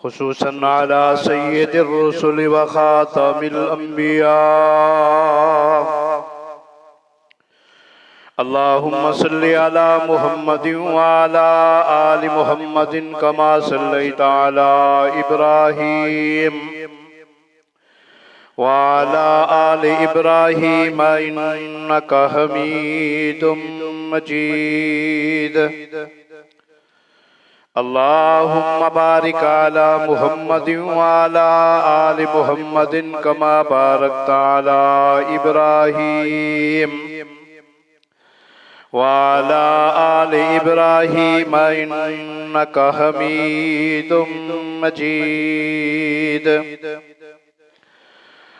खुसूसन अला सय्यिदिर रुसुल व खातमिल अंबिया। अल्लाहुम्मा सल्लि अला मुहम्मदिन व अला आलि मुहम्मदिन कमा सल्लैता अला इब्राहीम व अला आलि इब्राहीम इन्नका हमीदुम मजीद। अल्लाहुम्मा बारिक अला मुहम्मदिन व अला आलि मुहम्मदिन कमा बारकता अला इब्राहीम व अला आलि इब्राहीम इन्नका हमीदुम मजीद।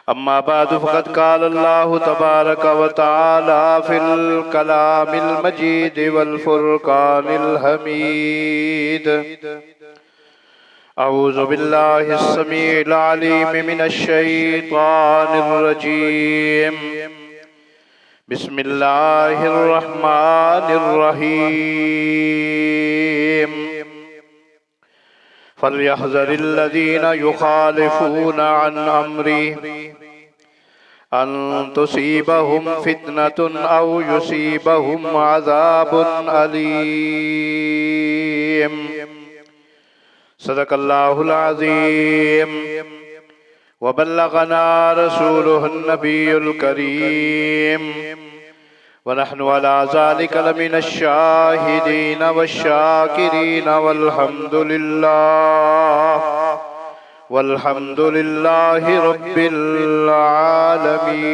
अम्मा बादु फ़क़द क़ाल अल्लाहु तबारक व तआला फ़िल कलामिल मजीद वल फ़ुरक़ानिल हमीद। अऊज़ु बिल्लाहिस समीइल अलीम मिनश शैतानिर रजीम। बिस्मिल्लाहिर रहमानिर रहीम। फलयहज़रिल्लज़ीना युख़ालिफ़ूना अन अम्रिही अन तुसीबहुम फितनतुन औ युसीबहुम अज़ाबुन अलीम। सदक़ल्लाहुल अज़ीम व बल्लग़ना रसूलुहुन नबियुल करीम व नहनु अला ज़ालिका लमिनश शाहिदीन वश्शाकिरीन वल्हम्दुलिल्लाहि रब्बिल आलमीन।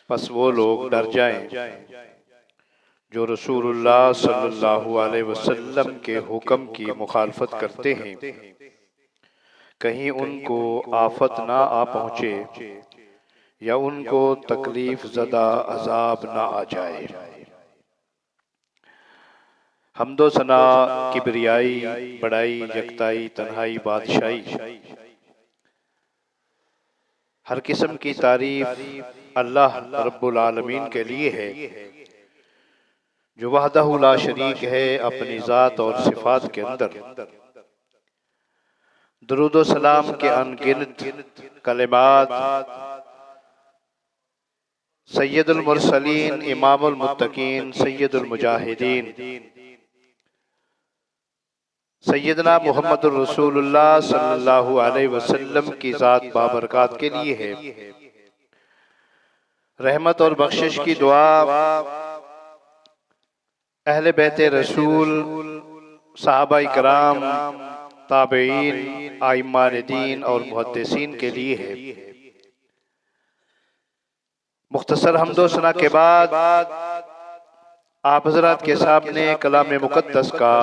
बस वो लोग डर जाएं जो रसूलुल्लाह सल्लल्लाहु अलैहि वसल्लम के हुक्म की मुखालफत करते हैं, कहीं उनको आफत ना आ पहुँचे या उनको तकलीफ ज़दा अजाब ना आ जाए। हम्दो सना, किबरियाई, बड़ाई, यकताई, तन्हाई, बादशाही, हर किस्म की तारीफ अल्लाह रब्बुल आलमीन के लिए है जो वहदहु ला शरीक है अपनी ज़ात और सिफात के अंदर। दुरूद व सलाम के अनगिनत कलिमात सैयदुल मुरसलीन, इमामुल मुत्तकीन, सैयदुल मुजाहिदीन सैयदना मुहम्मदुर रसूलुल्लाह सल्लल्लाहु अलैहि वसल्लम की ज़ात बाबरकात के लिए है। रहमत और बख्शिश की दुआ अहले बैते रसूल, सहाबा इकराम, ताबईन, आइम्मान दीन और मुहद्दिसीन के लिए है। मुख्तसर हम्दो सना के बाद आप हज़रात के सामने कलाम मुक़द्दस का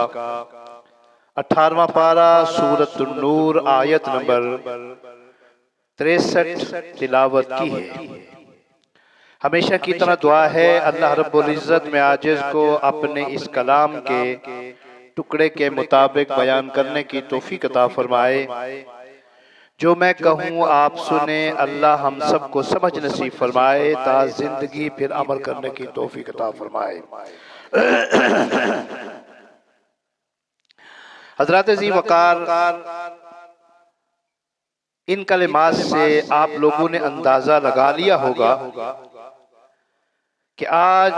18वां पारा सूरत नूर आयत नंबर 63 तिलावत की है। हमेशा की तरह दुआ है अल्लाह रब्बुल इज़्ज़त में आजिज़ को अपने इस कलाम के टुकड़े के मुताबिक बयान करने की तौफीक अता फरमाए। जो मैं कहूँ आप सुने, अल्लाह हम सबको समझ नसीब फरमाए ता जिंदगी फिर अमल करने की तौफीक अता फरमाए। हज़रात जी वकार, इन कलिमात से आप लोगों ने अंदाजा लगा लिया होगा कि आज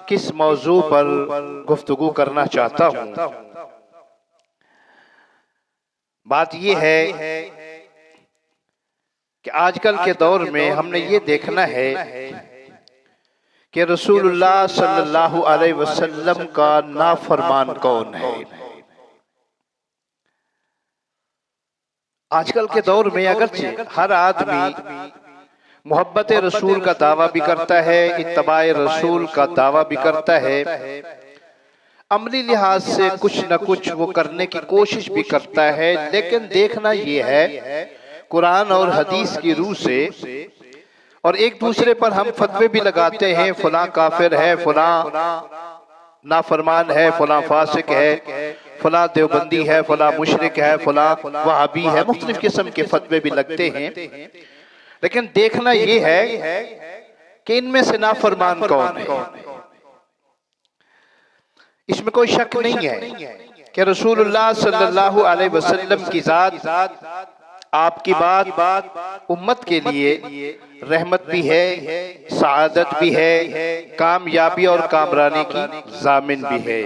किस मौजू पर गुफ्तगू करना चाहता हूँ। बात यह है कि आजकल के दौर में हमने ये देखना है कि रसूलुल्लाह सल्लल्लाहु अलैहि वसल्लम का नाफरमान कौन है। आजकल के दौर में अगरचे हर आदमी मोहब्बत रसूल का दावा भी करता है, इत्तबाए रसूल का दावा भी करता है, अमली लिहाज से कुछ न कुछ वो करने की कोशिश भी करता है। लेकिन देखना ये है कुरान और हदीस की रूह से, और एक दूसरे पर हम फतवे भी लगाते हैं, फलां काफिर है, फलां नाफरमान है, फलां फासिक है, फलां देवबंदी है, फलां मुशरिक है, फलां वहाबी है, मुख्तलिफ किस्म के फतवे भी लगते हैं। लेकिन देखना ये है कि इनमें से नाफरमान कौन है। इसमें कोई शक नहीं है कि रसूलुल्लाह सल्लल्लाहु अलैहि वसल्लम की जात, आपकी बात उम्मत के लिए रहमत भी है, सआदत भी है, कामयाबी और कामरानी की जामिन भी है।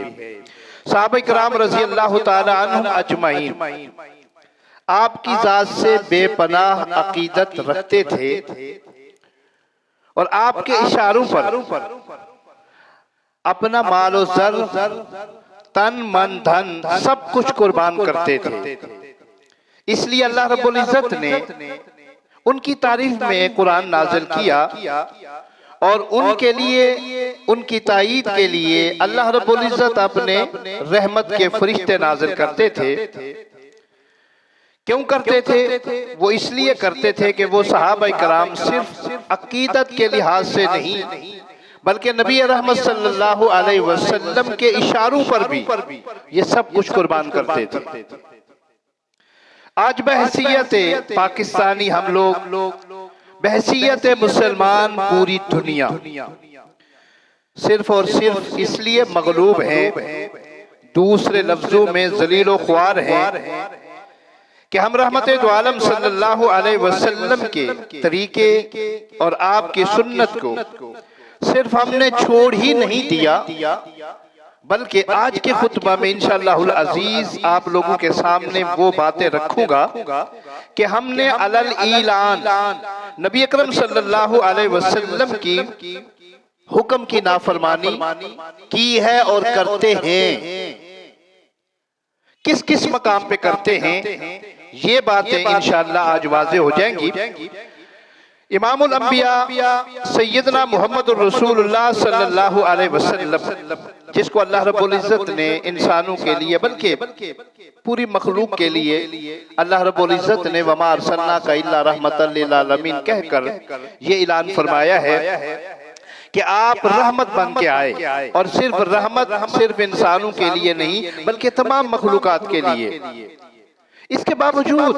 सहाबा किराम रज़ी अल्लाह ताला अन्हुम अजमईन आपकी जात से बेपनाह अकीदत रखते थे और आपके इशारों पर अपना मालो जर, तन मन धन सब कुछ कुर्बान करते थे। इसलिए अल्लाह रब्बुल इज्जत ने उनकी तारीफ में कुरान नाज़िल किया और उनके लिए, उनकी ताईद के लिए अल्लाह रब्बुल इज्जत अपने रहमत के फरिश्ते नाज़िल करते थे। क्यों करते थे? वो इसलिए करते थे कि वो सहाबा किराम सिर्फ अकीदत के लिहाज से नहीं बल्कि नबी रहमत सल्लल्लाहु अलैहि वसल्लम के इशारों पर भी ये सब कुछ कुर्बान करते थे। आज बहसीयत पाकिस्तानी हम लोग, बहसीयत मुसलमान पूरी दुनिया सिर्फ और सिर्फ इसलिए मगलूब है, दूसरे लफ्जों में जलीलो ख्वार है कि हम रहमते दो आलम सल्लल्लाहु अलैहि वसल्लम के तरीके और आपकी सुन्नत को सिर्फ हमने छोड़ ही नहीं दिया बल्कि आज के खुतबा में इंशाअल्लाहुल अजीज आप लोगों के सामने वो बातें रखूंगा कि हमने अलल ईलान नबी अकरम सल्लल्लाहु अलैहि वसल्लम की हुक्म की नाफरमानी की है और करते हैं। किस किस मकाम पे करते हैं ये बातें इंशाअल्लाह आज वाज़ेह हो जाएंगी। इमामुल अंबिया सैयदना मुहम्मदुर रसूलुल्लाह सल्लल्लाहु अलैहि वसल्लम, जिसको अल्लाह रब्बुल इज्जत ने इंसानों के लिए बल्कि पूरी मखलूक के लिए अल्लाह रब्बुल इज्जत ने वमा अरसलनाका इल्ला रहमतल लिल आलमीन कहकर ये ऐलान फरमाया है कि आप रहमत बन के आए और सिर्फ रहमत सिर्फ इंसानों के लिए नहीं बल्कि तमाम मखलूकात के लिए। इसके बावजूद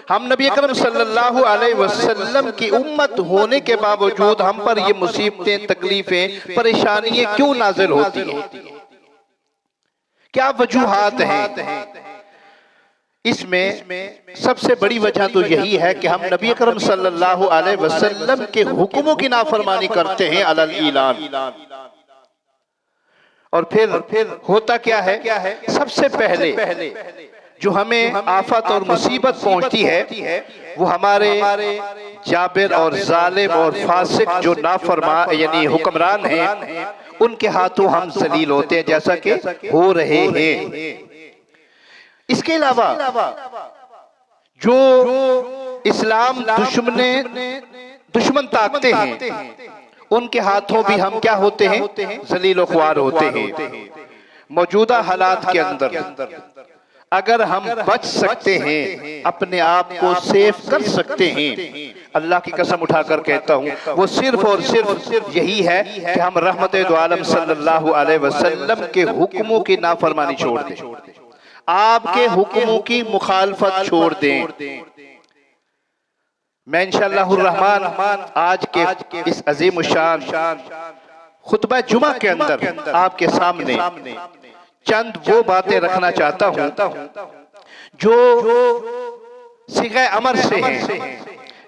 हम नबी अकरम सल्लल्लाहु अलैहि वसल्लम की उम्मत होने के बावजूद हम पर ये मुसीबतें, तकलीफें, परेशानियां क्यों नाजिल होती हैं? क्या वजूहात हैं? इसमें सबसे बड़ी वजह तो यही है कि हम नबी अकरम सल्लल्लाहु अलैहि वसल्लम के हुक्मों की नाफरमानी करते हैं अलल ईलान। और फिर होता क्या है? सबसे पहले जो हमें आफत और मुसीबत पहुंचती है वो हमारे जाबिर और जालिम और फासिक जो नाफरमा यानी हुक्मरान हैं उनके हाथों हम जलील होते हैं, जैसा कि हो रहे हैं। इसके अलावा जो इस्लाम दुश्मन ताकते हैं उनके हाथों भी हम क्या होते हैं? जलील ख्वार होते हैं। मौजूदा हालात के अंदर अगर हम बच सकते हैं, अपने आप को सेफ कर सकते हैं, अल्लाह की कसम उठाकर कहता हूँ वो सिर्फ और सिर्फ यही है कि हम रहमते दो आलम सल्लल्लाहु अलैहि वसल्लम के हुक्मों की नाफरमानी छोड़ दें, आपके हुक्मों की मुखालफत छोड़ दें। मैं इंशाअल्लाहुर रहमान आज के इस अजीम शान खुतबा जुमा के अंदर आपके सामने चंद वो बातें रखना चाहता हूँ जो सिग़े अमर से हैं,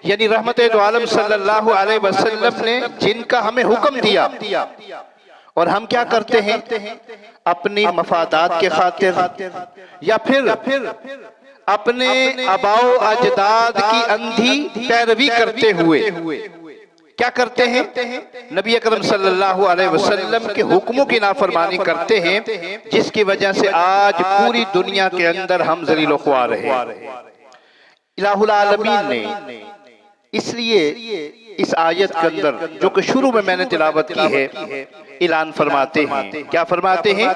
यानी रहमते दो आलम सल्लल्लाहु अलैहि वसल्लम ने जिनका हमें हुक्म दिया और हम क्या करते हैं? अपनी मफादात के खातिर या फिर अपने आबाओ अजदाद की अंधी पैरवी करते हुए क्या करते हैं? नबी अकरम सल्लल्लाहु अलैहि वसल्लम के हुक्मों की नाफरमानी करते हैं, जिसकी वजह से आज पूरी दुनिया के अंदर हम ज़लील ख्वार हैं। इलाहुल आलमीन ने इसलिए इस आयत के अंदर जो कि शुरू में मैंने तिलावत की है ऐलान फरमाते हैं, क्या फरमाते हैं?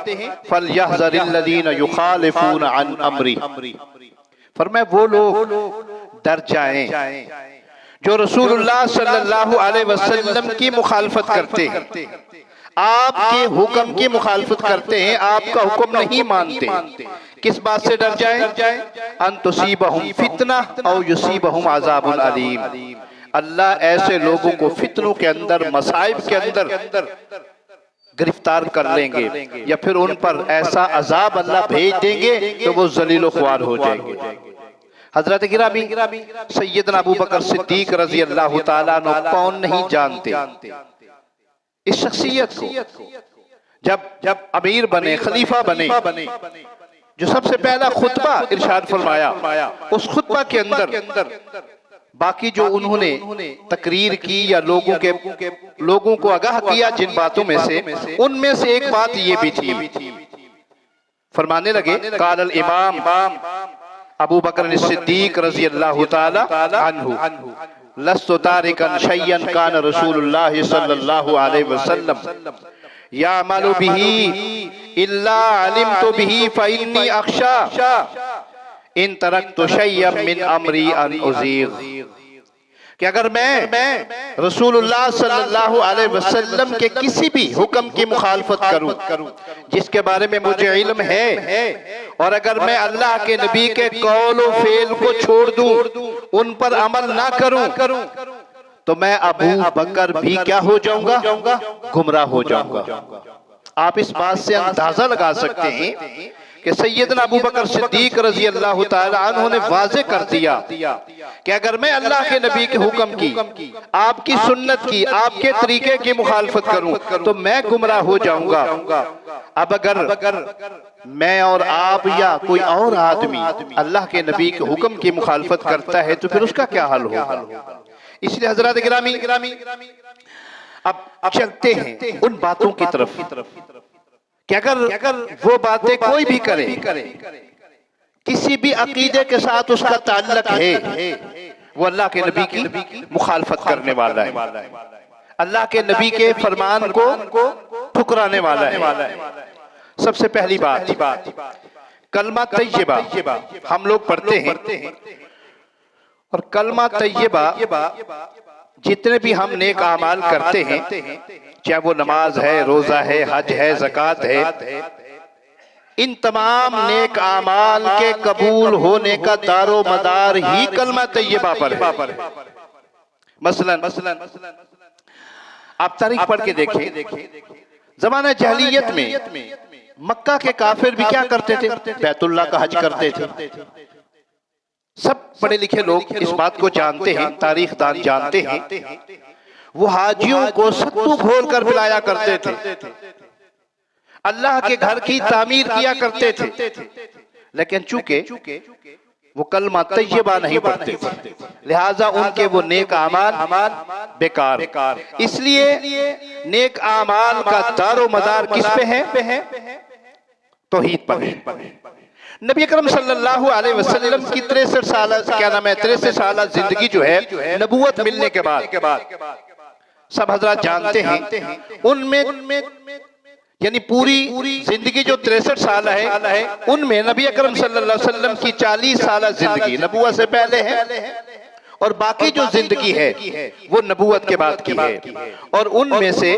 फलयहज़रिल्लज़ीना युखालिफूना अन अम्री, फरमाया वो लोग डर जाएं जो रसूलुल्लाह सल्लल्लाहु अलैहि वसल्लम की मुखालफत करते हैं, आपके हुक्म की मुखालफत करते हैं, आपका हुक्म नहीं मानते। किस बात से डर जाएं? अन तुसीबहुम फितना औ युसीबहुम अज़ाबुन अलीम, अल्लाह ऐसे लोगों को फितनों के अंदर, मसाइब के अंदर गिरफ्तार कर लेंगे या फिर उन पर ऐसा अजाब अल्लाह भेज देंगे तो वो जलीलो ख्वार हो जाएंगे। हजरत गिरामी सैयदना अबू बकर सिद्दीक रजी अल्लाह ताला अन्हु कौन नहीं जानते इस शख्सियत को। जब अमीर बने, खलीफा बने, जो सबसे पहला खुतबा इरशाद फरमाया, उस खुतबा के अंदर बाकी जो उन्होंने तकरीर की या लोगों को आगाह किया जिन बातों में से, उनमें से एक बात ये भी थी, फरमाने लगे कालल इमाम अबू बकर सिद्दीक रजी अल्लाह ताला अन्हु लस्तु तारिकन शय्यन कान रसूलुल्लाह सल्लल्लाहु अलैहि वसल्लम यामलु बिही इल्ला अलिमतु बिही फइन्नी अख्शा इन तरक्तु शय्यन मिन अमरी अन उज़ीग। कि अगर मैं रसूलुल्लाह सल्लल्लाहु अलैहि वसल्लम के किसी भी हुक्म की मुखालफत करूं जिसके बारे में मुझे इल्म है, और अगर मैं अल्लाह के नबी के कौल व फेल को छोड़ दूं, उन पर अमल ना करूं, तो मैं अबू बकर भी क्या हो जाऊंगा, गुमराह हो जाऊंगा। आप इस बात से अंदाजा लगा सकते हैं कि सैयदना अबू बकर सिद्दीक रजी अल्लाह ताला अन्हु ने वाज़े कर दिया कि अगर मैं अल्लाह के नबी के हुक्म की, आपकी सुन्नत की, आपके तरीके की मुखालफत करूं तो मैं गुमराह हो जाऊंगा। अब अगर मैं और आप या कोई और आदमी अल्लाह के नबी के हुक्म की मुखालफत करता है तो फिर उसका क्या हाल होगा। इसलिए हजरत गिरामी अब चलते हैं उन बातों की तरफ कि अगर वो बातें कोई भी करे, किसी भी अकीदे के साथ उसका ताल्लुक है, वो अल्लाह के नबी की मुखालफत करने वाला है, अल्लाह के नबी के फरमान को ठुकराने वाला है। सबसे पहली बात कलमा तैयबा हम लोग पढ़ते हैं, और कलमा तैयबा जितने भी हम नेक आमाल करते हैं, चाहे वो नमाज है, रोजा है, हज है, ज़कात है, इन तमाम नेक आमाल के कबूल होने का दारो मदार ही कलमा तैयबा पर है। मसलन आप तारीख पढ़ के देखें, जमाना जहलियत में मक्का के काफिर भी क्या करते थे, बैतुल्लाह का हज करते थे। सब पढ़े लिखे लोग इस बात को जानते हैं, तारीख दान जानते हैं, वो हाजियों को सत्तू घोल कर पिलाया करते थे, अल्लाह के घर की तामीर किया करते थे, लेकिन चूंकि वो कलमा तैयबा नहीं पढ़ते थे, लिहाजा उनके वो नेक आमाल बेकार। इसलिए नेक आमाल का दारो मदार किस पे है, तौहीद पर है। नबी अकरम सल्लल्लाहु अलैहि वसल्लम की 63 साल जिंदगी जो है नबूवत मिलने के बाद सब हजरत जानते हैं, उनमें यानी पूरी जिंदगी जो 63 साल है, उनमें नबी अकरम सल्लल्लाहु अलैहि वसल्लम की 40 साल जिंदगी नबूवत से पहले है, और बाकी जो जिंदगी है वो नबूवत के बाद की है। और उनमें से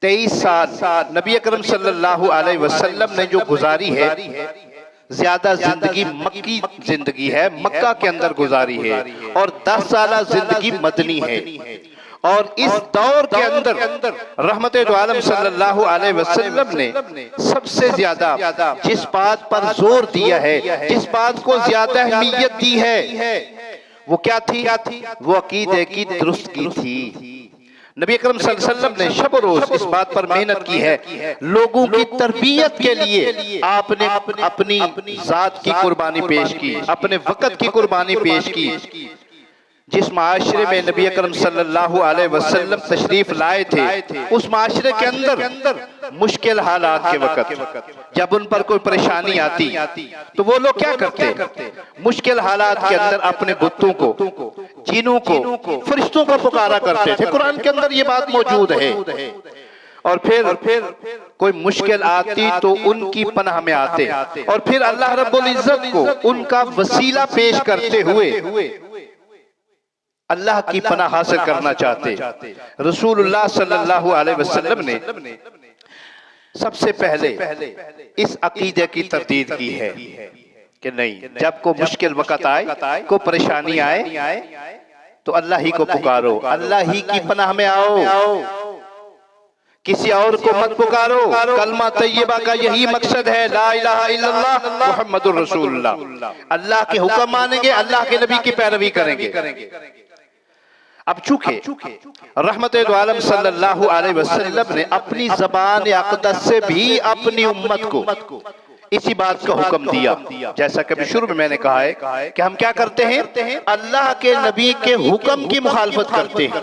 23 साल नबी अकरम सल्लल्लाहु अलैहि वसल्लम ने जो गुजारी है, ज्यादा जिंदगी मक्की जिंदगी है, मक्का के अंदर गुजारी है, और 10 साल जिंदगी मदनी है। और इस दौर के अंदर रहमते दो आलम सल्लल्लाहु अलैहि वसल्लम ने सबसे ज्यादा जिस बात पर जोर दिया है, जिस बात को ज्यादा अहमियत दी है, वो क्या थी, वो अकीदे की दुरुस्ती थी। नबी अकरम सल्लल्लाहु अलैहि वसल्लम ने शब रोज इस बात पर मेहनत की है, लोगों की तरबियत के लिए आपने अपनी जात की कुर्बानी पेश की, अपने वक़्त की कुर्बानी पेश की। जिस माशरे में नबी अकरम सल्लल्लाहु अलैहि वसल्लम तशरीफ लाए थे, उस माशरे के अंदर मुश्किल हालात के वक़्त जब उन पर कोई परेशानी आती तो वो लोग क्या करते, मुश्किल हालात के अंदर अपने बुतों को, जिनों को, फरिश्तों को पुकारा करते थे। कुरान के अंदर ये बात मौजूद है। और फिर कोई मुश्किल आती तो उनकी पनाह में आते, और फिर अल्लाह रब्बुल इज्जत को उनका वसीला पेश करते हुए अल्लाह की पनाह हासिल करना चाहते। रसूलुल्लाह सल्लल्लाहु अलैहि वसल्लम ने सबसे पहले इस अकीदे की तरदीद की है कि नहीं, जब को मुश्किल वक़्त आए, को परेशानी आए, तो अल्लाह ही को पुकारो, अल्लाह ही की पनाह में आओ, किसी और को मत पुकारो। कलमा तैयबा का यही मकसद है, ला इलाहा इल्लल्लाह मुहम्मदुर रसूलुल्लाह। अल्लाह के हुक्म मानेंगे, अल्लाह के नबी की पैरवी करेंगे। अब चूंकि रहमते दो आलम सल्लल्लाहु अलैहि वसल्लम ने अपनी ज़बान अक़दस से भी अपनी उम्मत को इसी बात का हुक्म दिया, जैसा कि शुरू में मैंने कहा है कि हम क्या करते हैं, अल्लाह के नबी के हुक्म की मुखालफत करते हैं।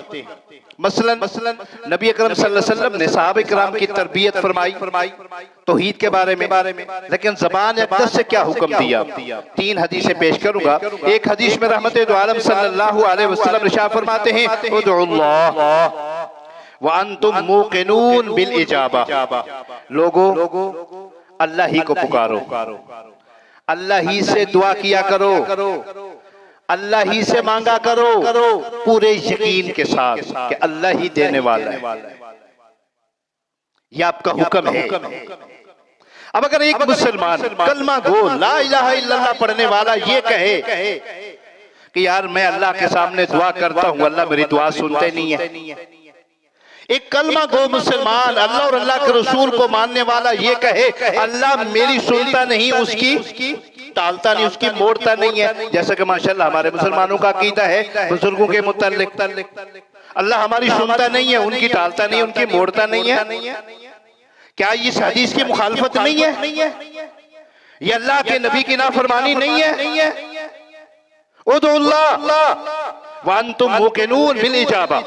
मसलन नबी अकरम सल्लल्लाहु अलैहि वसल्लम ने सहाबा किराम की तरबियत फरमाई तौहीद के बारे में, लेकिन ज़बान अक़दस से क्या हुक्म दिया। 3 हदीसें पेश करूंगा। एक हदीस में रहमते दो आलम सल्लल्लाहु अलैहि वसल्लम इरशाद फरमाते हैं, उदउल्लाह व अंतुम मूक़िनून बिल इजाबा। लोगों, अल्लाह ही को पुकारो, अल्लाह ही से दुआ किया करो, अल्लाह ही से मांगा करो पूरे यकीन के साथ कि अल्लाह ही देने वाला है। यह आपका हुक्म है। अब अगर एक मुसलमान कलमा गो ला इलाहा इल्लल्लाह पढ़ने वाला ये कहे कि यार मैं अल्लाह के सामने दुआ करता हूं, अल्लाह मेरी दुआ सुनते नहीं है। एक कलमा गो मुसलमान अल्लाह और अल्लाह के रसूल को मानने वाला ये कहे अल्लाह मेरी सुनता नहीं, उसकी टालता नहीं, उसकी मोड़ता नहीं है। जैसा कि माशाअल्लाह हमारे मुसलमानों का अकीदा है बुजुर्गों के मुतल्लिक, अल्लाह हमारी सुनता नहीं है, उनकी टालता नहीं, उनकी मोड़ता नहीं है। क्या इस हदीस की मुखालफत नहीं है? ये अल्लाह के नबी की नाफरमानी नहीं है? उदुल्लाह वांतुम मूक़िनून बिल इजाबा।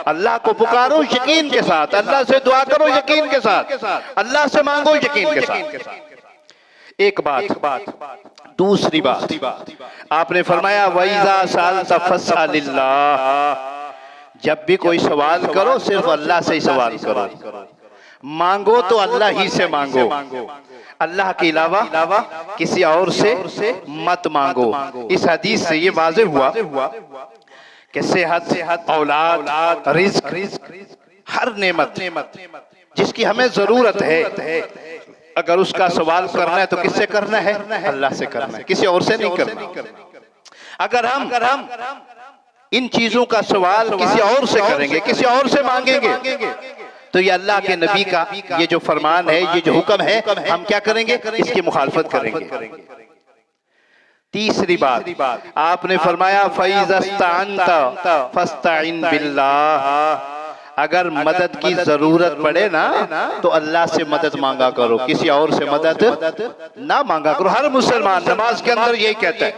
अल्लाह को पुकारो यकीन के साथ, अल्लाह से दुआ करो यकीन के साथ, अल्लाह से मांगो यकीन के साथ। एक बात। दूसरी बात, आपने फरमाया वइज़ा सअल्ता फस्अलिल्लाह। जब भी कोई सवाल करो सिर्फ अल्लाह से ही सवाल करो, मांगो तो अल्लाह ही से मांगो, अल्लाह के अलावा किसी और से मत मांगो। इस हदीस से ये वाज़ेह हुआ कि सेहत, औलाद, रिज़्क, हर नेमत जिसकी हमें जरूरत है, अगर उसका सवाल करना है तो किससे करना है? अल्लाह से करना है, किसी और से नहीं करना। अगर हम इन चीजों का सवाल किसी और से करेंगे, किसी और से मांगेंगे, तो ये अल्लाह के नबी का ये जो फरमान है, ये जो हुक्म है, हम क्या करेंगे? इसकी मुखालफत करेंगे। तीसरी बात, आपने फरमाया फ़इज़स्तअनता फस्तईन बिल्लाह। अगर मदद की जरूरत पड़े ना तो अल्लाह से मदद मांगा करो, किसी और से मदद ना मांगा करो। हर मुसलमान नमाज के अंदर यही कहता है,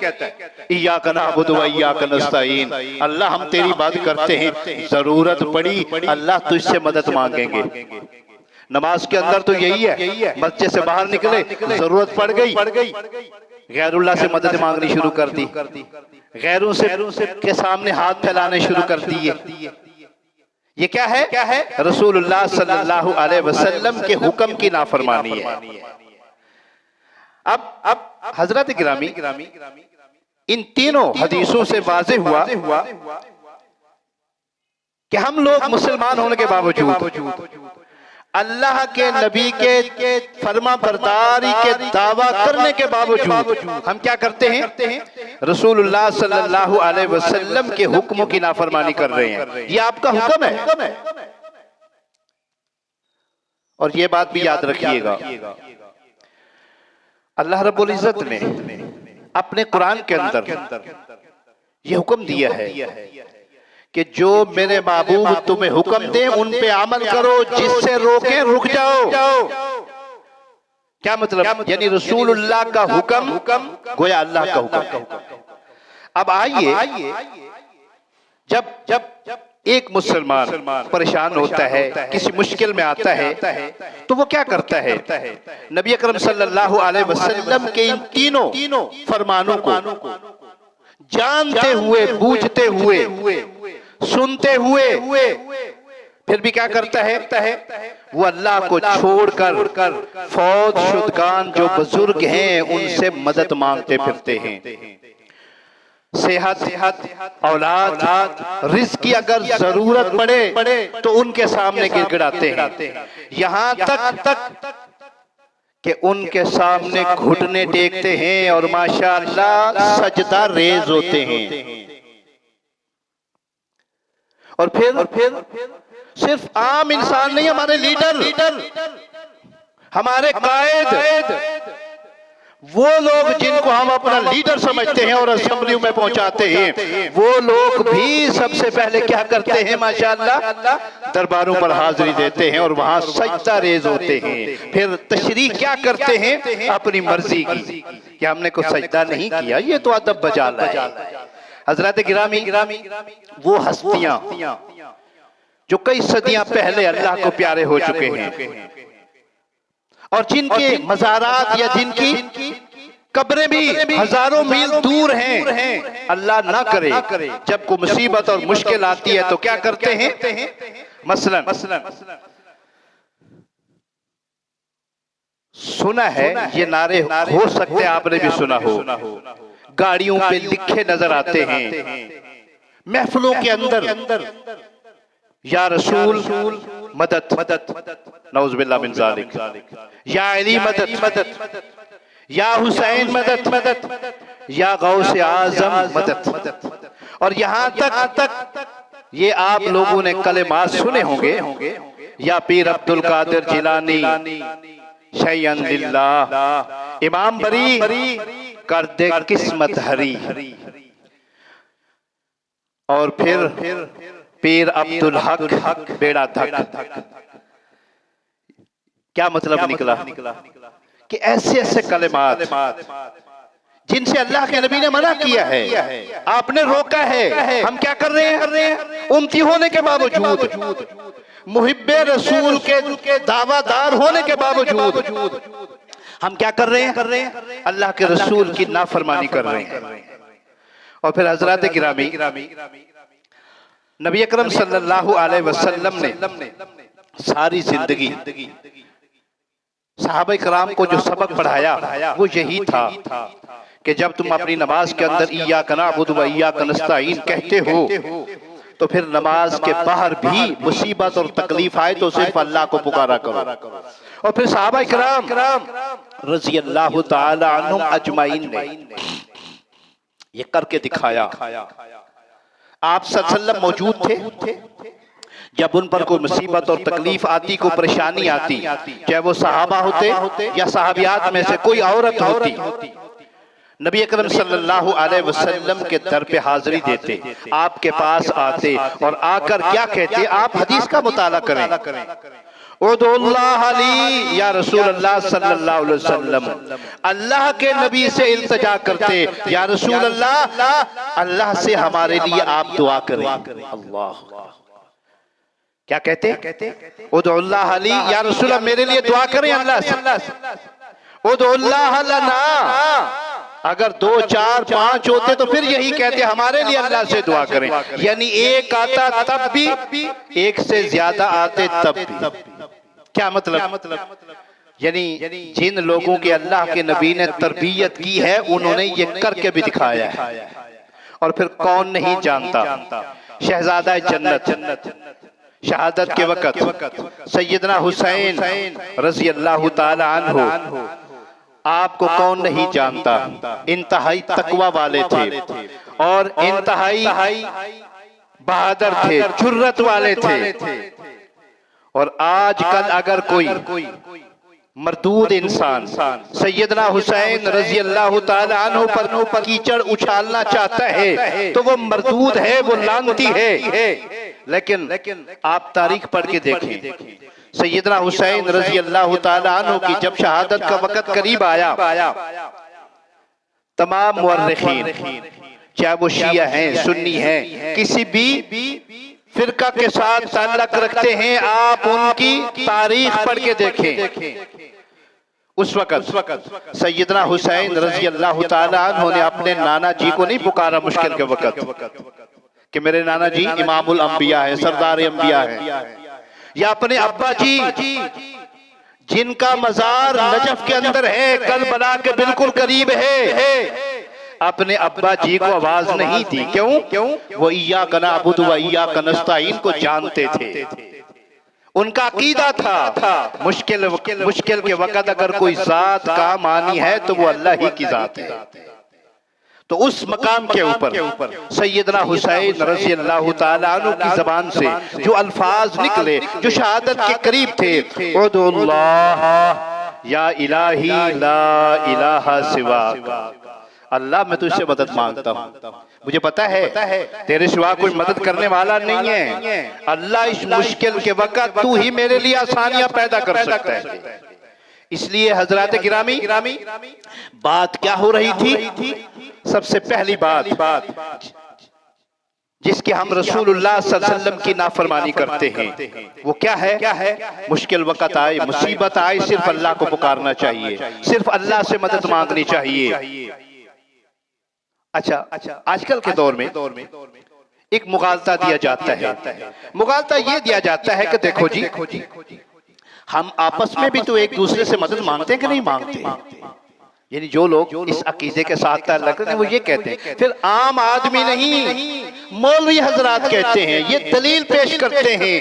इय्याका नअबुदु व इय्याका नस्तईन। अल्लाह हम तेरी बात करते हैं, जरूरत पड़ी अल्लाह तुझसे मदद मांगेंगे। नमाज के अंदर तो यही है। मस्जिद से बाहर निकले, जरूरत पड़ गई, गैरुल्लाह से मदद मांगनी शुरू कर दी, गैरों से के सामने हाथ फैलाने शुरू कर दिए। ये क्या है? रसूलुल्लाह सल्लल्लाहु अलैहि वसल्लम के हुक्म की नाफरमानी है। अब हजरत गिरामी, इन तीनों हदीसों से वाज़ेह हुआ कि हम लोग मुसलमान होने के बावजूद अल्लाह के नबी के फरमा बरदारी के दावा करने के बावजूद हम क्या करते हैं? रसूलुल्लाह सल्लल्लाहु अलैहि वसल्लम के हुक्मों की नाफरमानी कर रहे हैं। ये आपका हुक्म है, और ये बात भी याद रखिएगा, अल्लाह रब्बुल इज्जत ने अपने कुरान के अंदर ये हुक्म दिया है कि जो मेरे महबूब तुम्हें हुक्म दे उन पे अमल करो, जिससे रोके रुक जाओ। क्या मतलब? यानी रसूलुल्लाह का हुक्म गोया अल्लाह का हुक्म। अब आइए, जब एक मुसलमान परेशान होता है, किसी मुश्किल में आता है, तो वो क्या करता है? नबी अकरम सल्लल्लाहु अलैहि वसल्लम के इन तीनों फरमानों को जानते हुए, बूझते हुए, सुनते हुए फिर भी क्या करता है? वो अल्लाह को छोड़कर फौत शुदगान जो बुजुर्ग हैं उनसे मदद मांगते फिरते हैं। सेहत, औलाद, रिज़्क की अगर जरूरत पड़े तो उनके सामने गिड़गिड़ाते हैं, यहाँ तक कि उनके सामने घुटने टेकते हैं और माशाअल्लाह सजदा रेज होते हैं। और फिर सिर्फ आम इंसान नहीं, हमारे लीडर, हमारे कायद, वो लोग जिनको हम अपना लीडर समझते हैं और असेंबली में पहुंचाते हैं, वो लोग भी सबसे पहले क्या करते हैं, माशाअल्लाह, दरबारों पर हाजिरी देते हैं और वहां सजदा रेज होते हैं। फिर तशरीह क्या करते हैं, अपनी मर्जी की, कि हमने कुछ सजदा नहीं किया, ये तो अदब बजाला है। हजरत गिरामी, वो हस्तियां जो कई सदियां पहले अल्लाह को प्यारे हो चुके हैं और जिनके मज़ारात या जिनकी कब्रें भी हजारों मील दूर हैं, अल्लाह ना करे जब कोई मुसीबत और मुश्किल आती है तो क्या करते हैं, मसलन सुना है, ये नारे हो सकते आपने भी सुना हो, गाड़ियों पे लिखे नजर आते हैं, महफिलों के अंदर, या रसूल मदद, नऊज़ुबिल्लाह मिन ज़ालिक, या अली मदद, या हुसैन मदद, या गौसे आज़म मदद। और यहाँ तक ये आप लोगों ने कलेमात सुने होंगे, या पीर अब्दुल कादिर जिलानी शैयन लिल्लाह, इमाम बरी कर दे किस्मत हरी, और फिर पीर अब्दुल हक बेड़ा धक। क्या मतलब निकला कि ऐसे ऐसे कलेमात जिनसे अल्लाह के नबी ने मना किया है, आपने रोका है, हम क्या कर रहे हैं, उम्मती होने के बावजूद, मुहिब्बे रसूल के दावादार होने के बावजूद हम क्या कर रहे हैं, अल्लाह के रसूल की नाफरमानी कर रहे हैं। और फिर हजरत गिरामी, नबी अकरम सल्लल्लाहु अलैहि वसल्लम ने सारी जिंदगी सहाबा कराम को जो सबक पढ़ाया वो यही था कि जब तुम अपनी नमाज के अंदर इय्याका नअबुदु व इय्याका नस्तईन कहते हो तो फिर नमाज के बाहर भी मुसीबत और तकलीफ आए तो सिर्फ अल्लाह को पुकारा करो। और फिर सहाबा कराम रज़ी अल्लाह तआला अन्हुम अजमाइन ने ये करके दिखाया। आप सल्लल्लाहु अलैहि वसल्लम मौजूद थे जब उन पर कोई मुसीबत और तकलीफ आती, कोई परेशानी आती, चाहे वो सहाबा होते या सहाबियात में से कोई औरत होती, नबी अकरम सल्लल्लाहु अलैहि वसल्लम के दर पे हाजिरी देते, आपके पास आते और आकर क्या कहते, आप हदीस का मुताला करें, उदुल्लाह अली या रसूल अल्लाह सल्लल्लाहु अलैहि वसल्लम, अल्लाह के नबी से इल्तिजा करते, या रसूल अल्लाह, अल्लाह से हमारे लिए आप दुआ करें। अल्लाह क्या कहते, उदुल्लाह अली या रसूल अल्लाह, मेरे लिए दुआ करें अल्लाह से, उदुल्लाह लना, अगर 2 4 5 होते तो फिर यही कहते हमारे लिए अल्लाह से दुआ करें, यानी एक आता तब भी, एक से ज्यादा आते तब भी। क्या मतलब, यानी जिन लोगों के अल्लाह के नबी ने तरबियत की है उन्होंने ये करके भी दिखाया है। और फिर कौन नहीं जानता, शहजादा जन्नत शहादत के वक़्त सैयदना हुसैन रज़ी अल्लाह ताला अन्हु, आपको कौन नहीं जानता, इंतहाई तकवा वाले थे और इंतहाई बहादुर थे, जुर्रत वाले थे। और आजकल अगर कोई मरदूद इंसान सैयदना हुसैन रज़ी अल्लाह ताला अन्हु पर कीचड़ उछालना चाहता है तो वो मरदूद है, वो लानती है। लेकिन आप तारीख पढ़ के देखें, सैयदना हुसैन रज़ी अल्लाह ताला अन्हु की जब शहादत का वक़्त करीब आया, तमाम मुअर्रिखीन, चाहे वो शिया हैं, सुन्नी हैं, किसी भी फिरका के साथ ताल्लुक रखते हैं, आप उनकी तारीख पढ़ के देखें। उस वक़्त सैयदना हुसैन रज़ी अल्लाह ताला अन्हु ने अपने नाना जी को नहीं पुकारा मुश्किल के वक़्त कि मेरे नाना जी इमामुल अंबिया है, सरदार अंबिया है, या अपने अब्बा जी जिनका मजार नजफ के अंदर है, करबला के बिल्कुल करीब है, अपने अब्बा जी को आवाज नहीं दी। क्यों? वो इय्याका नअबुदु व इय्याका नस्तईन को जानते थे, उनका अकीदा था मुश्किल के वक़्त अगर कोई जात काम आनी है तो वो अल्लाह ही की जात है। तो उस मकाम के ऊपर सैयदना हुसैन रज़ी अल्लाह ताला अन्हु की ज़बान से जो अल्फाज निकले जो शहादत के करीब थे, उदुल्लाह या इलाही ला इलाहा सिवाक, अल्लाह मैं तुझसे मदद मांगता हूँ, मुझे पता है तेरे सिवा कोई मदद करने वाला नहीं है। अल्लाह इस मुश्किल के वक्त तू ही मेरे लिए आसानियां पैदा कर सकता है। इसलिए हजरात गिरामी बात क्या हो रही थी? सबसे पहली बात जिसके हम रसूलुल्लाह सल्लल्लाहु अलैहि वसल्लम की नाफरमानी करते हैं वो क्या है? मुश्किल वक्त आए, मुसीबत आए, सिर्फ अल्लाह को पुकारना चाहिए, सिर्फ अल्लाह से मदद मांगनी चाहिए। अच्छा, आजकल के दौर में एक मुगालता दिया जाता है। मुगालता ये दिया जाता है कि देखो जी हम आपस में भी तो एक दूसरे से मदद मांगते हैं कि नहीं मांगते? यानी जो लोग इस अकीदे के साथ ताल्लुक़ रखते हैं वो ये कहते हैं, फिर आम आदमी नहीं मौलवी हजरात कहते हैं, ये दलील पेश करते हैं।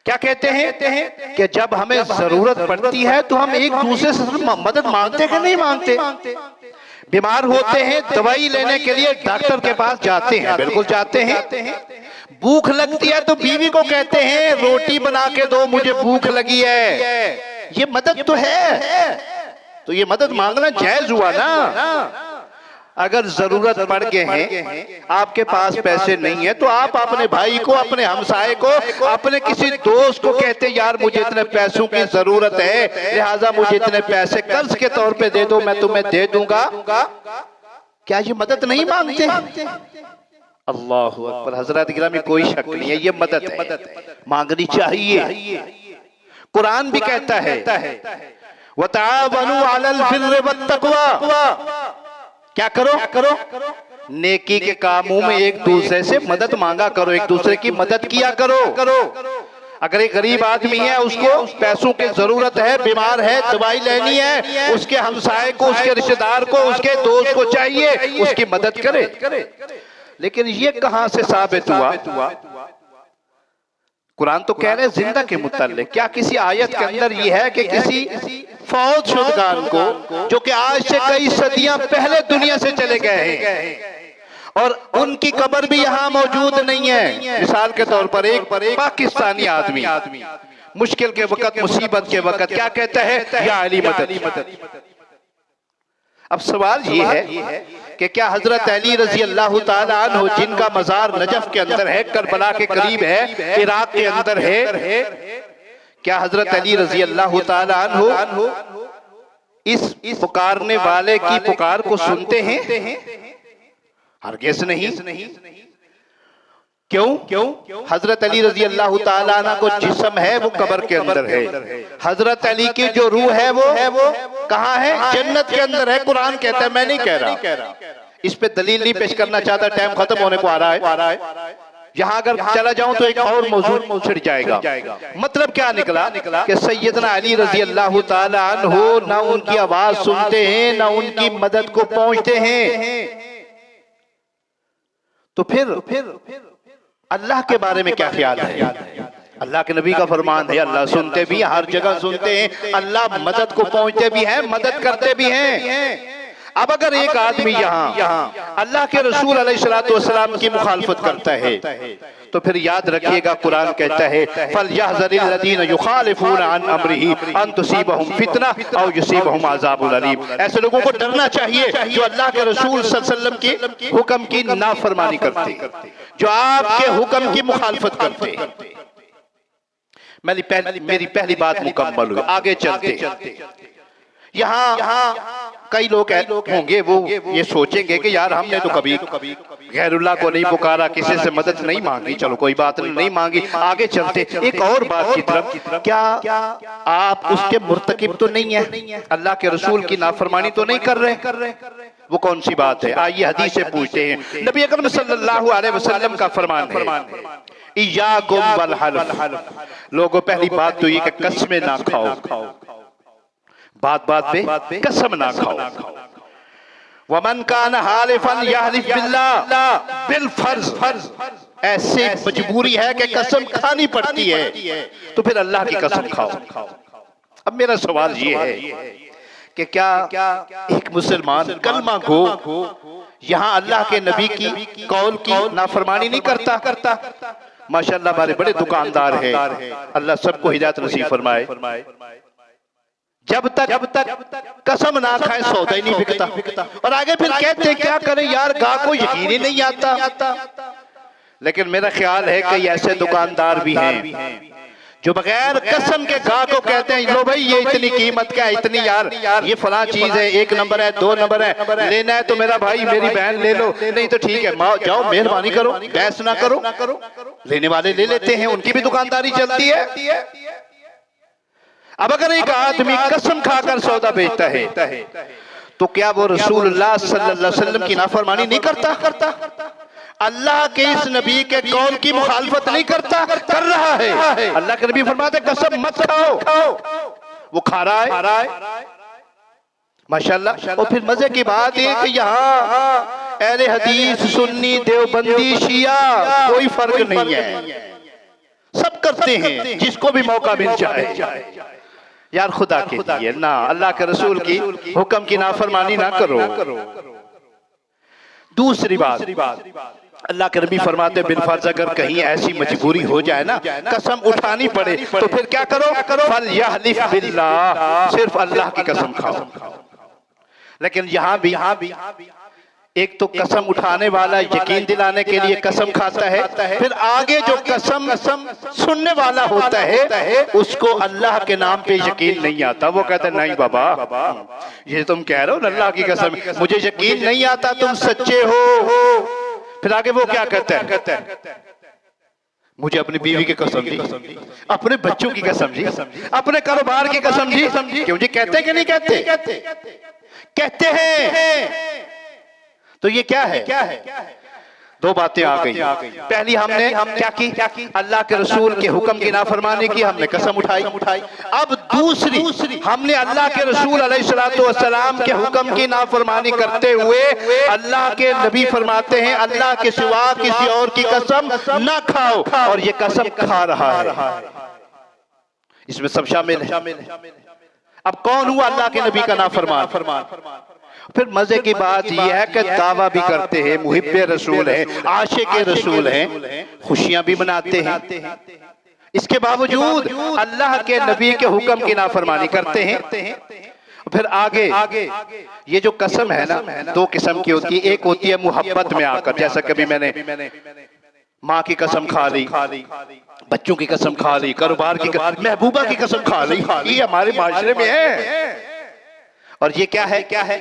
क्या कहते हैं कि जब हमें जरूरत पड़ती है तो हम एक दूसरे से मदद मांगते हैं कि नहीं मांगते? बीमार होते हैं, दवाई लेने के लिए डॉक्टर के पास जाते हैं, बिल्कुल जाते हैं। भूख लगती है तो बीवी को कहते हैं रोटी बना के दो, मुझे भूख लगी है। ये मदद तो है, तो ये मदद मांगना जायज हुआ ना। अगर जरूरत पड़ गए हैं, आपके पास पैसे नहीं है, तो आप अपने भाई को, अपने हमसाये को, अपने किसी दोस्त को कहते यार मुझे इतने पैसों की जरूरत है, लिहाजा मुझे इतने पैसे कर्ज के तौर पे दे दो, मैं तुम्हें दे दूंगा। क्या ये मदद नहीं मांगते? अल्लाहु अकबर। हजरत गिरामी कोई शक नहीं है, ये मदद है, मांगनी चाहिए। कुरान भी कहता है वतावनु अलल बिर्रि वत्तक़वा, क्या करो? नेकी के कामों में एक दूसरे से मदद मांगा करो, एक दूसरे की मदद किया करो। अगर एक गरीब आदमी है, उसको पैसों की जरूरत है, बीमार है, दवाई लेनी है, उसके हमसाये को, उसके रिश्तेदार को, उसके दोस्त को चाहिए उसकी मदद करे। लेकिन ये कहां से साबित हुआ? कुरान तो कह रहे जिंदा के मुताल्लिक। क्या किसी आयत के अंदर ये है कि किसी फौत शुदगान को जो कि आज से कई सदियां पहले दुनिया से चले गए हैं और उनकी कब्र भी यहाँ मौजूद नहीं है? मिसाल के तौर पर एक पाकिस्तानी आदमी मुश्किल के वक्त, मुसीबत के वक्त क्या कहता है? या अली मदद। अब सवाल ये है कि क्या हजरत अली रजी अल्लाह ताला अन्हु, जिनका मजार नजफ के अंदर है, करबला के करीब है, इराक के अंदर है, क्या हजरत अली रजी अल्लाह ताला अन्हु इस पुकारने वाले की पुकार को सुनते हैं? हरगिज़ नहीं। क्यों? हजरत अली रजी अल्लाह ताला अन्हु को जिस्म है वो कब्र के अंदर है, हजरत अली की जो रूह है वो कहाँ है? जन्नत के अंदर है। कुरान कहता है, मैं नहीं कह रहा, इस पे दलील नहीं पेश करना चाहता, टाइम खत्म होने को आ रहा है। यहाँ अगर चला जाऊं तो एक और मौजूद छिड़ जाएगा। मतलब क्या निकला कि सैयदना अली रजी अल्लाह ताला अन्हु ना उनकी आवाज सुनते हैं, ना उनकी मदद को पहुंचते हैं। तो फिर अल्लाह के बारे में क्या ख्याल है? अल्लाह के नबी का फरमान है, अल्लाह सुनते भी, हर जगह सुनते हैं, अल्लाह मदद को पहुंचते भी हैं, मदद करते भी हैं। अब अगर एक आदमी यहाँ अल्लाह के रसूल अलैहिस्सलातु वस्सलाम की मुखालफत करता है तो फिर याद रखिएगा, कुरान कहता है फलयहज़रिल लज़ीना युखालिफूना अन अम्रिही अन तुसीबहुम फितना औ युसीबहुम अज़ाबुन अलीम। ऐसे लोगों को डरना चाहिए जो अल्लाह के रसूल सल्लल्लाहु अलैहि वसल्लम के हुक्म की नाफरमानी करते, जो आपके हुक्म की मुखालफत करते। मेरी पहली बात मुकम्मल हुई, आगे चलते। यहाँ कई लोग होंगे वो ये सोचेंगे कि यार हमने तो कभी गैरुल्लाह को नहीं पुकारा, किसी से मदद नहीं मांगी, चलो कोई बात नहीं मांगी, आगे चलते। एक और बात की तरफ, क्या आप उसके मुर्तकिब तो नहीं है, अल्लाह के रसूल की नाफरमानी तो नहीं कर रहे? वो कौन सी बात है? आइए हदीस से पूछते हैं। नबी अकरम सल्लल्लाहु अलैहि वसल्लम का फरमान है इय्याकुम वल हल्फ। लोगों पहली बात तो ये कि कसमें ना खाओ, बात पे कसम ना खाओ। वमन कान हालिफन यहलिफ बिल्लाह बिल फर्ज। ऐसे मजबूरी है कि कसम खानी पड़ती है तो फिर अल्लाह की कसम खाओ। अब मेरा सवाल ये है कि क्या एक मुसलमान कलमा गो यहाँ अल्लाह के नबी की कौल की नाफरमानी नहीं करता? माशाअल्लाह हमारे बड़े दुकानदार हैं, अल्लाह सबको हिदायत नसीब फरमाए। जब तक कसम ना खाए सौदा ही नहीं बिकता। और आगे फिर कहते क्या करें यार, गाह को यकीन ही नहीं आता। लेकिन मेरा ख्याल है कि ऐसे दुकानदार भी हैं जो बगैर कसम के गाह को कहते हैं लो भाई ये इतनी कीमत क्या है, इतनी यार ये फला चीज है, 1 नंबर है, 2 नंबर है, लेना है तो मेरा भाई मेरी बहन ले लो, नहीं तो ठीक है जाओ मेहरबानी करो, बहस ना करो। लेने वाले ले लेते हैं, उनकी भी दुकानदारी चलती है। अब अगर एक आदमी कसम खाकर सौदा बेचता है तो क्या वो रसूलुल्लाह सल्लल्लाहु अलैहि वसल्लम की नाफरमानी नहीं करता? अल्लाह के इस नबी के कौल की मुखालफत नहीं करता? कर रहा है। अल्लाह के नबी फरमाते कसम मत खाओ, वो खा रहा है माशाअल्लाह। और फिर मजे की बात है कि यहाँ अहले हदीस, सुन्नी, देवबंदी, शिया कोई फर्क नहीं है, सब करते हैं जिसको भी मौका मिल जाए। यार खुदा के लिए ना, अल्लाह के रसूल की हुक्म की नाफरमानी ना करो। दूसरी बात, अल्लाह के नबी फरमाते बिलफर्ज अगर कहीं ऐसी मजबूरी हो जाए ना, कसम उठानी पड़े, तो फिर क्या करो? फल यहलिफ बिल्लाह, सिर्फ अल्लाह की कसम खाओ। लेकिन यहाँ भी एक तो कसम उठाने वाला यकीन दिलाने के लिए कसम खाता है, फिर आगे जो कसम सुनने वाला होता है उसको अल्लाह के नाम पे यकीन नहीं आता। वो कहता है नहीं बाबा ये तुम कह रहे हो ना अल्लाह की कसम, मुझे यकीन नहीं आता, तुम सच्चे हो। फिर आगे वो क्या कहता है? मुझे अपनी बीवी की कसम दी, अपने बच्चों की कसम दी, अपने कारोबार की कसम दी। क्यों जी, कहते कि नहीं कहते? कहते हैं। तो ये क्या है? दो बातें आ गई। पहली हमने क्या की? अल्लाह के रसूल के हुक्म की नाफरमानी की, हमने कसम उठाई। अब दूसरी हमने अल्लाह के रसूल अलैहिस्सलातु वस्सलाम के हुक्म की नाफरमानी करते हुए अल्लाह के नबी फरमाते हैं अल्लाह के सिवा किसी और की कसम ना खाओ, और ये कसम खा रहा है। इसमें सब शामिल है। अब कौन हुआ अल्लाह के नबी का नाफरमान? फिर मजे की बात यह है कि दावा भी करते हैं, मुहिब्बे रसूल हैं, आशिक़े रसूल हैं, खुशियां भी मनाते हैं, इसके बावजूद अल्लाह के नबी के हुक्म की नाफरमानी करते हैं। फिर आगे ये जो कसम है ना, 2 किस्म की होती है। एक होती है मुहब्बत में आकर, जैसा कभी मैंने माँ की कसम खा ली, बच्चों की कसम खा ली, कारोबार की, महबूबा की कसम खा ली, ये हमारे माशरे में है। और ये क्या है?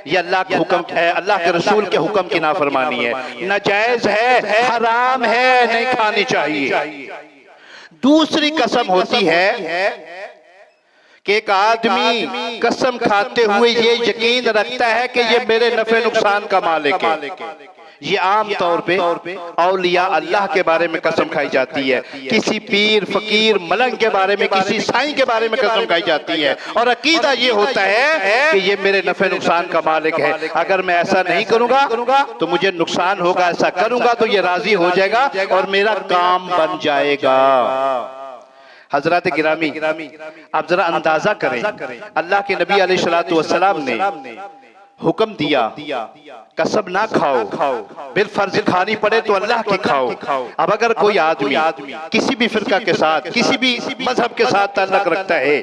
ये अल्लाह के हुक्म है, अल्लाह के रसूल के हुक्म की नाफरमानी है, नाजायज है, हराम है, नहीं खानी चाहिए। दूसरी कसम होती है कि एक आदमी कसम खाते हुए ये यकीन रखता है कि ये मेरे नफे नुकसान का मालिक है। ये आम तौर पे औलिया अल्लाह के बारे में कसम खाई जाती है, किसी पीर, फकीर, मलंग के बारे में, किसी साईं के बारे में कसम खाई जाती है, और अकीदा ये होता है कि ये मेरे नफे नुकसान का मालिक है, अगर मैं ऐसा नहीं करूंगा तो मुझे नुकसान होगा, ऐसा करूंगा तो ये राजी हो जाएगा और मेरा काम बन जाएगा। हजरत गिरामी, आप जरा अंदाजा करें, अल्लाह के नबी अलैहिस्सलातु वस्सलाम ने हुक्म दिया कसम ना खाओ, बिल फर्ज खानी पड़े तो अल्लाह की खाओ। अब अगर कोई आदमी किसी भी फिरका के साथ, किसी भी मजहब के साथ ताल्लुक रखता है,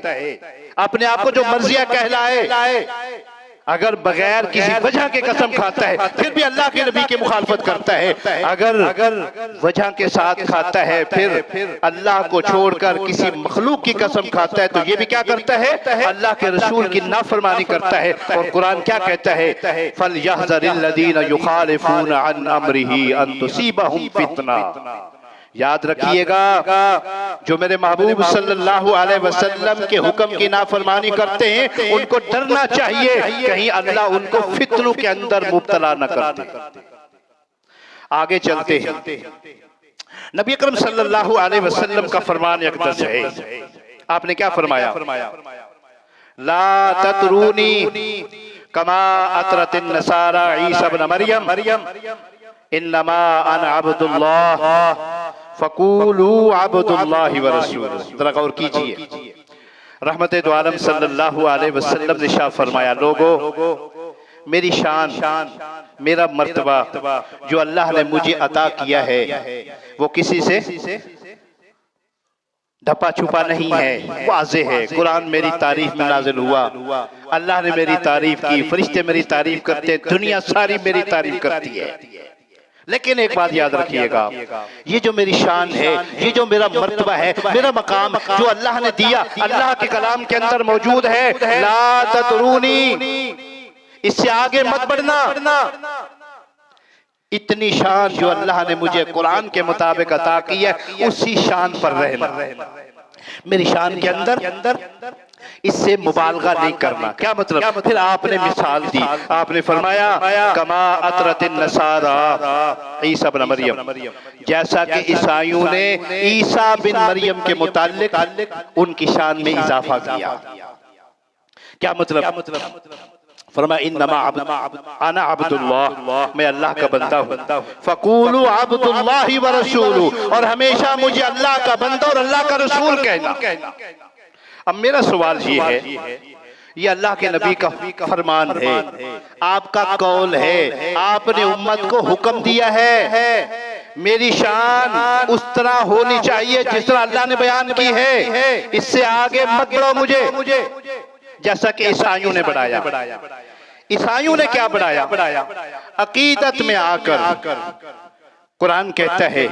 अपने आप को जो मर्जिया कहलाए, अगर बगैर किसी वजह के कसम खाता है, फिर भी अल्लाह के नबी की मुखालफत करता है, अगर वजह के साथ खाता है, फिर अल्लाह को छोड़कर किसी मखलूक की कसम खाता है, तो ये भी क्या करता है? अल्लाह के रसूल की नाफरमानी करता है। और कुरान क्या कहता है? फलयहज़रिल्लज़ीना युखालिफूना अन अम्रिही अन तुसीबहुम फितना। याद रखिएगा, जो मेरे महबूब सल्लल्लाहु अलैहि वसल्लम के हुक्म की नाफरमानी करते हैं, उनको डरना चाहिए कहीं अल्लाह उनको फितनों के अंदर मुब्तला न कर दे। आगे चलते हैं, नबी अकरम सल्लल्लाहु अलैहि वसल्लम का फरमान यकदस है। आपने क्या फरमाया? ला ततरूनी कमा अतरतिन नसारा ईसा इब्न मरियम इन्नमा अना अब्दुल्लाह फकूलू अब्दुल्लाहि व रसूलुहु। जरा गौर कीजिए, रहमत दो आलम सल्लल्लाहु अलैहि वसल्लम ने इरशाद फरमाया, लोगों मेरी शान, मेरा मर्तबा जो अल्लाह ने मुझे अता किया है वो किसी से ढपा छुपा नहीं है, वाज़ेह है। कुरान मेरी तारीफ में नाज़िल हुआ, अल्लाह ने मेरी तारीफ की, फरिश्ते मेरी तारीफ करते, दुनिया सारी मेरी तारीफ करती है। लेकिन एक बात याद रखिएगा, ये जो मेरी शान है, ये जो मेरा मर्तबा है, मेरा मकाम जो अल्लाह ने दिया, अल्लाह के कलाम के अंदर मौजूद है, ला ततरूनी, इससे आगे मत बढ़ना। इतनी शान जो अल्लाह ने मुझे कुरान के मुताबिक अता की है, उसी शान पर रहना। मेरी शान के अंदर इससे मुबालगा नहीं करना। क्या मतलब? फिर आपने मिसाल दी, आपने फरमाया कमा अतरतिन नसारा ईसा बिन मरियम, जैसा कि ईसाइयों ने ईसा बिन मरियम के मुताल्लिक उनकी शान में इजाफा किया। क्या मतलब? फरमाया इन्नमा अना अब्दुल्लाह, मैं अल्लाह का बंदा हूँ। फकूलू अब्दुल्लाहि व रसूलू, और हमेशा मुझे अल्लाह का बंदा और अल्लाह का रसूल कहना। अब मेरा सवाल ये है, ये अल्लाह के नबी का फरमान है, आपका कौल है, आपने उम्मत को हुक्म दिया है, मेरी शान उस तरह होनी चाहिए जिस तरह अल्लाह ने बयान की है, इससे आगे मत बढ़ो मुझे, जैसा कि ईसाइयों ने बढ़ाया। ईसाइयों ने क्या बढ़ाया? अकीदत में आकर कुरान कहता है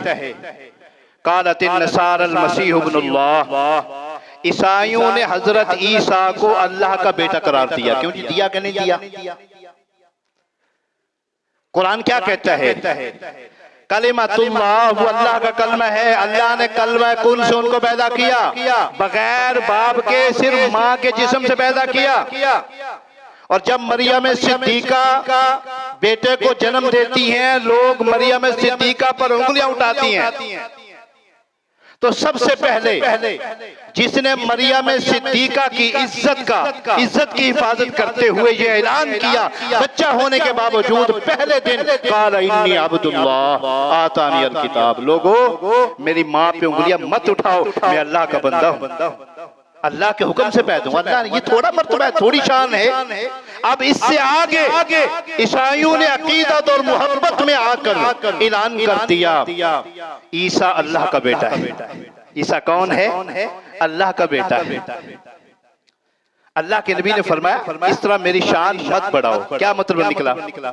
कालतिन नसारल मसीह इब्नुल्लाह, ईसाइयों ने हजरत ईसा को अल्लाह का बेटा करार दिया। क्यों जी? दिया कि नहीं दिया? कुरान क्या कहता है? कलिमतुल्लाह, वो अल्लाह का कलमा है, अल्लाह ने कलमा कुन से उनको पैदा किया, बगैर बाप के, सिर्फ माँ के जिस्म से पैदा किया। और जब मरियम सिद्दीका बेटे को जन्म देती हैं, लोग मरियम सिद्दीका पर उंगलियां उठाती हैं, तो सबसे पहले जिसने मरियम सिद्दीका की इज्जत की हिफाजत करते हुए ये ऐलान किया, बच्चा होने के बावजूद पहले दिन काला इन्नी अब्दुल्लाह आतानी अल किताब, लोगों मेरी माँ पे उंगलियां मत उठाओ, मैं अल्लाह का बंदा हूँ, अल्लाह के हुक्म से पैदा हूं। अल्लाह ये थोड़ा मर्तबा है, थोड़ी शान है। अब इससे आगे ईसाइयों ने अकीदत और मोहब्बत में आकर ऐलान कर दिया ईसा अल्लाह का बेटा है। ईसा कौन है? अल्लाह का बेटा है। अल्लाह के नबी ने फरमाया इस तरह मेरी शान मत बढ़ाओ। क्या मतलब निकला?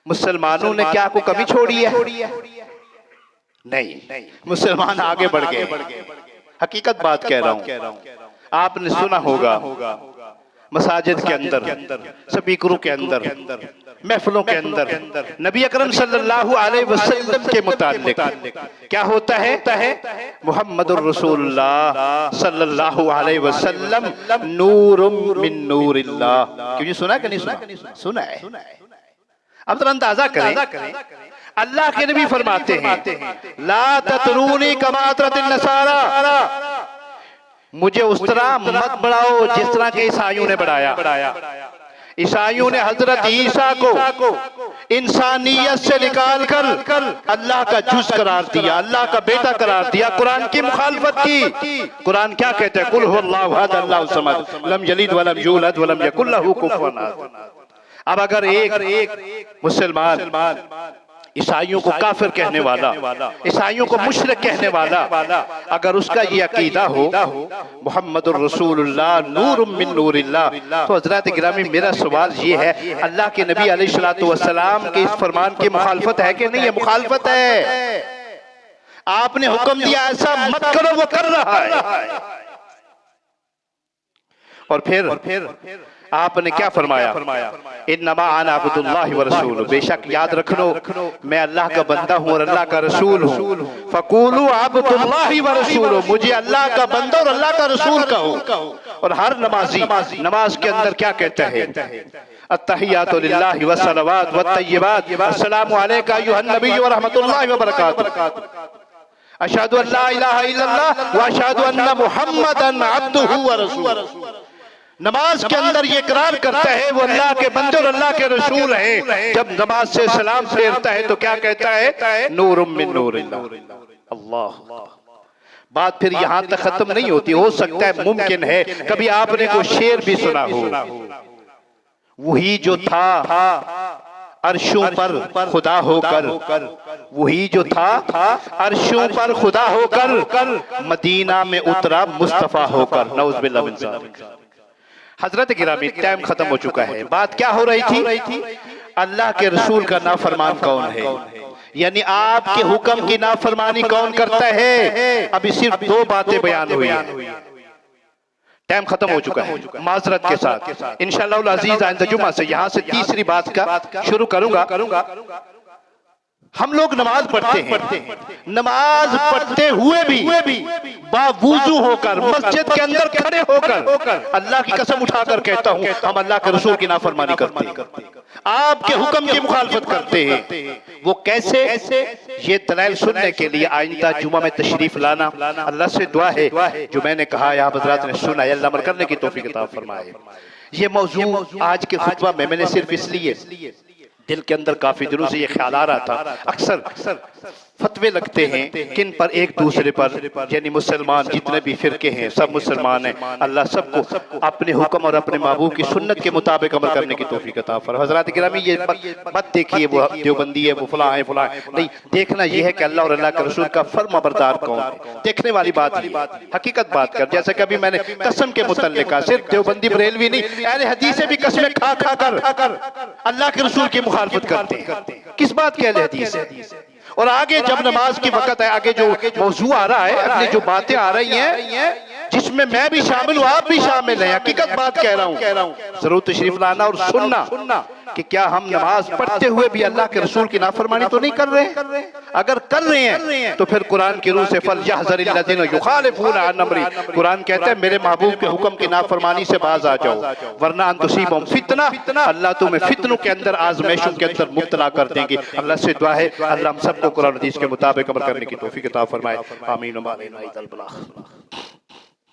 मुसलमानों ने क्या को कमी छोड़ी है? नहीं, मुसलमान आगे बढ़ गए। हकीकत बात कह रहा हूँ। आपने सुना होगा मसाजिद के अंदर, स्पीकरों के अंदर, महफिलों के अंदर नबी अकरम सल्लल्लाहु अलैहि वसल्लम के मुताल्लिक क्या होता है? मुहम्मदुर रसूलुल्लाह सल्लल्लाहु अलैहि वसल्लम नूरुम मिन नूरिल्लाह। क्यों सुना कि नहीं सुना? सुना है। अब तो अंदाजा करें, अल्लाह के नबी फरमाते हैं ला ततरूनी कमा अतरतिन नसारा, मुझे उस तरह मत बढ़ाओ जिस तरह के ईसाइयों ने बढ़ाया। ईसाइयों ने हजरत ईसा को इंसानियत से निकाल कर अल्लाह का जुज करार दिया, अल्लाह का बेटा करार दिया, कुरान की मुखालफत की। कुरान क्या कहते हैं? कुल हुवल्लाहु अहद अल्लाहु समद लम यलिद वलम यूलद वलम यकुल लहू कुफुवन अहद। अब अगर एक मुसलमान ईसाइयों को काफिर कहने वाला, ईसाइयों को मुशरिक कहने वाला, अगर उसका ये अकीदा हो मुहम्मदुर रसूलुल्लाह नूरुम मिन नूरिल्लाह, तो हजरत गिरामी मेरा सवाल ये है अल्लाह के नबी अलैहिस्सलातु वस्सलाम के इस फरमान की मुखालफत है कि नहीं है? मुखालफत है। आपने हुक्म दिया ऐसा मत करो, वो कर रहा है। और फिर आपने क्या फरमाया? इन्नमा अना अब्दुल्लाहि व रसूलुहु, बेशक याद रखो मैं अल्लाह का बंदा हूँ और अल्लाह का रसूल हूँ। फकूलू अब्दुल्लाहि व रसूलुहु, मुझे अल्लाह का बंदा और अल्लाह का रसूल कहो। और हर नमाजी नमाज के अंदर क्या कहता है? अत्तहियातु लिल्लाहि व सलवात व तय्यिबात, अस्सलामु अलैका अय्युहन नबी व रहमतुल्लाहि व बरकातुहू, अशहदु अल्ला इलाहा इल्लल्लाह व अशहदु अन्ना मुहम्मदन अब्दुहु व रसूलुहु। नमाज के अंदर ये इकरार करता है वो अल्लाह के बंदे और अल्लाह के रसूल हैं। जब नमाज से सलाम फेरता है तो क्या कहता है? नूरुम मिन नूरिल्लाह। अल्लाह, बात फिर यहां तक खत्म नहीं होती। हो सकता है, मुमकिन है कभी आपने कोई शेर भी सुना हो, वही जो था अर्शों पर खुदा होकर, वही जो था अर्शों पर खुदा होकर, मदीना में उतरा मुस्तफा होकर। नऊज़ुबिल्लाह मिन ज़ालिक। हजरत गिरामी, टाइम खत्म हो चुका है। बात क्या हो रही थी? अल्लाह के रसूल का नाफरमान कौन है, यानी आपके हुक्म की नाफरमानी कौन करता है। अभी सिर्फ 2 बातें बयान हुई हैं। टाइम खत्म हो चुका है माजरत के साथ। इंशाअल्लाह अजीज आइंदा जुमा से यहां से तीसरी बात का शुरू करूंगा। हम लोग नमाज पढ़ते हैं, नमाज पढ़ते हुए भी बावुजू होकर मस्जिद के अंदर खड़े होकर अल्लाह की कसम उठाकर कहता हूं, हम अल्लाह के रसूल की नाफरमानी करते हैं, आपके हुक्म की मुखालफत करते हैं। वो कैसे? ये दलाइल सुनने के लिए आइंदा जुमा में तशरीफ लाना। अल्लाह से दुआ है जो मैंने कहा है आप हज़रात ने सुना है, अल्लाह अमल करने की तौफीक अता फरमाए। ये मौजू आज के खुतबा में मैंने सिर्फ इसलिए, दिल के अंदर काफी दिनों से ये ख्याल आ रहा था, अक्सर फतवे लगते हैं किन पर, एक दूसरे पर, यानी मुसलमान जितने भी फिरके हैं सब मुसलमान हैं। अल्लाह सबको अपने हुक्म और अपने महबूब की सुन्नत के मुताबिक अमल करने की तौफीक अता फरमाए। हज़रात गिरामी, ये मत देखिए वो देवबंदी है, वो फलां है फलां है, नहीं, देखना ये है कि अल्लाह और अल्लाह के रसूल का फर्माबरदार कौन है। देखने वाली बात है, हकीकत बात कर। जैसे कभी मैंने कसम के मुतल्लिक कहा, सिर्फ देवबंदी बरेलवी नहीं, अहले हदीस से भी कसमें खा कर अल्लाह के रसूल की मुखालफत करते हैं। किस बात के अहले हदीस है? और आगे जब नमाज की वक्त है, आगे जो मौजू आ रहा है, अगली जो बातें आ रही हैं, जिसमें मैं भी शामिल हूं, आप भी शामिल हैं, हकीकत बात कह रहा हूं, जरूर तशरीफ लाना और सुनना कि क्या हम नमाज पढ़ते हुए भी अल्लाह के रसूल की नाफरमानी तो नहीं कर रहे? अगर कर रहे हैं तो फिर कुरान की रूह से फलयहज़रिल्लज़ीना युखालिफूना अन अम्री, कुरान कहता है मेरे महबूब के हुक्म की नाफरमानी से बाज आ जाओ, वरना अन तुसीबहुम फितना, अल्लाह तुम्हें फितनों के अंदर, आजमाइशों के अंदर मुब्तला कर देंगे। अल्लाह से दुआ है अल्लाह हम सबको कुरान हदीस के मुताबिक अमल करने की तौफीक अता फरमाए। आमीन।